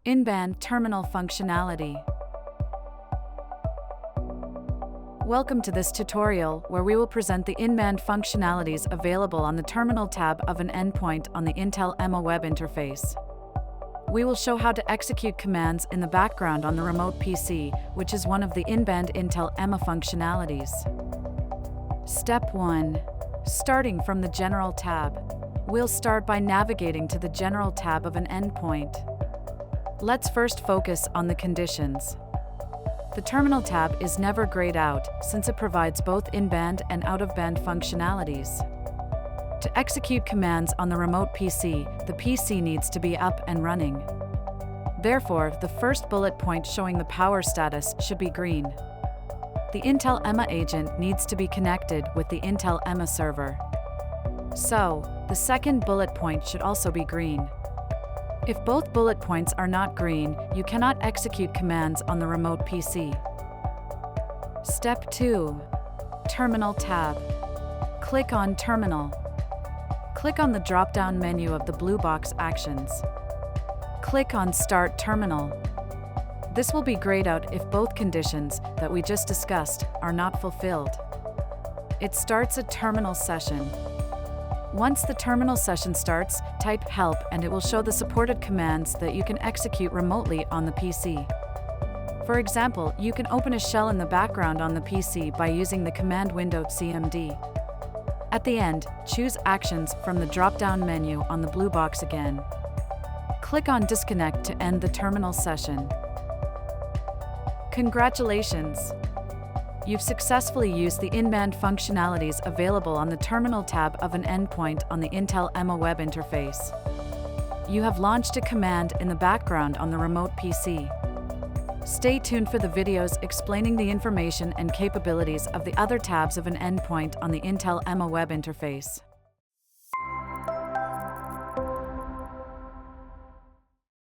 In-band terminal functionality. Welcome to this tutorial where we will present the in-band functionalities available on the Terminal tab of an endpoint on the Intel EMA web interface. We will show how to execute commands in the background on the remote PC, which is one of the in-band Intel EMA functionalities. Step 1. Starting from the General tab. We'll start by navigating to the General tab of an endpoint. Let's first focus on the conditions. The Terminal tab is never grayed out, since it provides both in-band and out-of-band functionalities. To execute commands on the remote PC, the PC needs to be up and running. Therefore, the first bullet point showing the power status should be green. The Intel EMA agent needs to be connected with the Intel EMA server. So, the second bullet point should also be green. If both bullet points are not green, you cannot execute commands on the remote PC. Step 2. Terminal tab. Click on Terminal. Click on the drop-down menu of the blue box Actions. Click on Start Terminal. This will be grayed out if both conditions that we just discussed are not fulfilled. It starts a terminal session. Once the terminal session starts, type help and it will show the supported commands that you can execute remotely on the PC. For example, you can open a shell in the background on the PC by using the command window cmd. At the end, choose Actions from the drop-down menu on the blue box again. Click on Disconnect to end the terminal session. Congratulations! You've successfully used the in-band functionalities available on the Terminal tab of an endpoint on the Intel EMA web interface. You have launched a command in the background on the remote PC. Stay tuned for the videos explaining the information and capabilities of the other tabs of an endpoint on the Intel EMA web interface.